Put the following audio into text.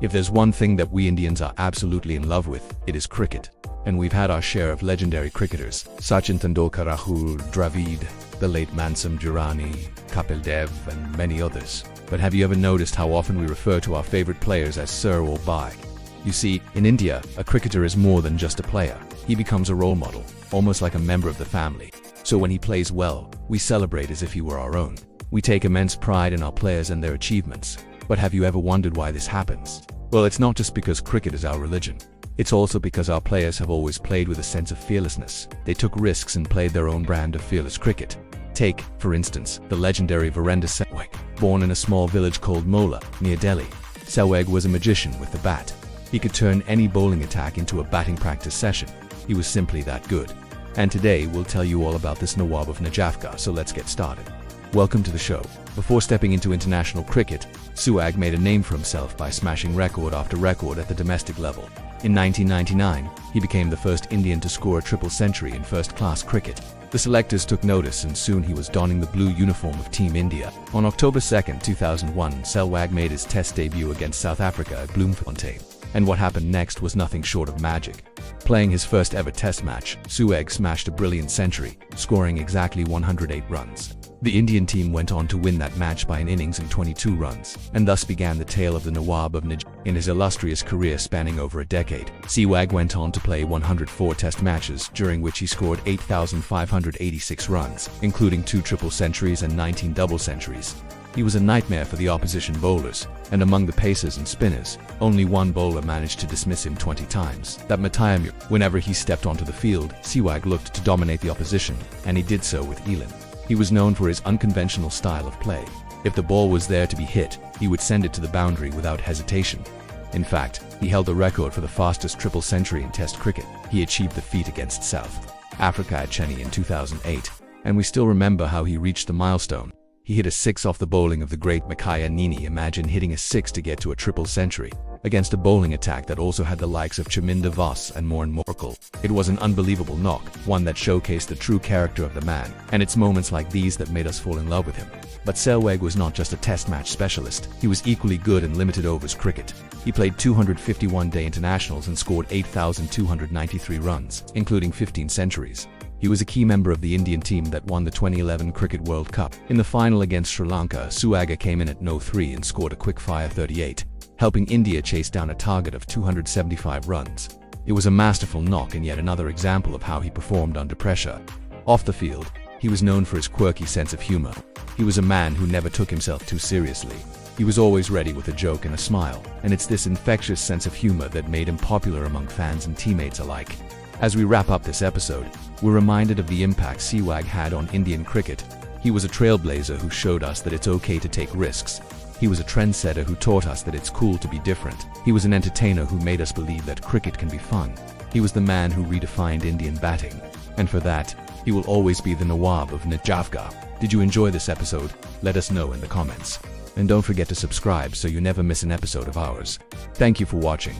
If there's one thing that we Indians are absolutely in love with, it is cricket. And we've had our share of legendary cricketers: Sachin Tendulkar, Rahul Dravid, the late Mansam Durrani, Kapil Dev, and many others. But have you ever noticed how often we refer to our favorite players as Sir or Bhai? You see, in India, a cricketer is more than just a player. He becomes a role model, almost like a member of the family. So when he plays well, we celebrate as if he were our own. We take immense pride in our players and their achievements. But have you ever wondered why this happens? Well, it's not just because cricket is our religion. It's also because our players have always played with a sense of fearlessness. They took risks and played their own brand of fearless cricket. Take, for instance, the legendary Virender Sehwag. Born in a small village called Mola, near Delhi, Sehwag was a magician with the bat. He could turn any bowling attack into a batting practice session. He was simply that good. And today we'll tell you all about this Nawab of Najafgarh, so let's get started. Welcome to the show. Before stepping into international cricket, Sehwag made a name for himself by smashing record after record at the domestic level. In 1999, he became the first Indian to score a triple century in first-class cricket. The selectors took notice and soon he was donning the blue uniform of Team India. On October 2, 2001, Sehwag made his Test debut against South Africa at Bloemfontein. And what happened next was nothing short of magic. Playing his first ever Test match, Sehwag smashed a brilliant century, scoring exactly 108 runs. The Indian team went on to win that match by an innings and 22 runs, and thus began the tale of the Nawab of Najafgarh. In his illustrious career spanning over a decade, Sehwag went on to play 104 Test matches, during which he scored 8,586 runs, including 2 triple centuries and 19 double centuries. He was a nightmare for the opposition bowlers, and among the pacers and spinners, only one bowler managed to dismiss him 20 times. That Matayamur. Whenever he stepped onto the field, Sehwag looked to dominate the opposition, and he did so with elan. He was known for his unconventional style of play. If the ball was there to be hit, he would send it to the boundary without hesitation. In fact, he held the record for the fastest triple century in Test cricket. He achieved the feat against South Africa at Chennai in 2008, and we still remember how he reached the milestone. He hit a 6 off the bowling of the great Makaya Nini. Imagine hitting a 6 to get to a triple century, against a bowling attack that also had the likes of Chaminda Vaas and Mohan Morkel. It was an unbelievable knock, one that showcased the true character of the man, and it's moments like these that made us fall in love with him. But Sehwag was not just a Test match specialist, he was equally good in limited overs cricket. He played 251-day internationals and scored 8,293 runs, including 15 centuries. He was a key member of the Indian team that won the 2011 Cricket World Cup. In the final against Sri Lanka, Sehwag came in at no 3 and scored a quick-fire 38, helping India chase down a target of 275 runs. It was a masterful knock and yet another example of how he performed under pressure. Off the field, he was known for his quirky sense of humor. He was a man who never took himself too seriously. He was always ready with a joke and a smile, and it's this infectious sense of humor that made him popular among fans and teammates alike. As we wrap up this episode, we're reminded of the impact Sehwag had on Indian cricket. He was a trailblazer who showed us that it's okay to take risks. He was a trendsetter who taught us that it's cool to be different. He was an entertainer who made us believe that cricket can be fun. He was the man who redefined Indian batting. And for that, he will always be the Nawab of Najafgarh. Did you enjoy this episode? Let us know in the comments. And don't forget to subscribe so you never miss an episode of ours. Thank you for watching.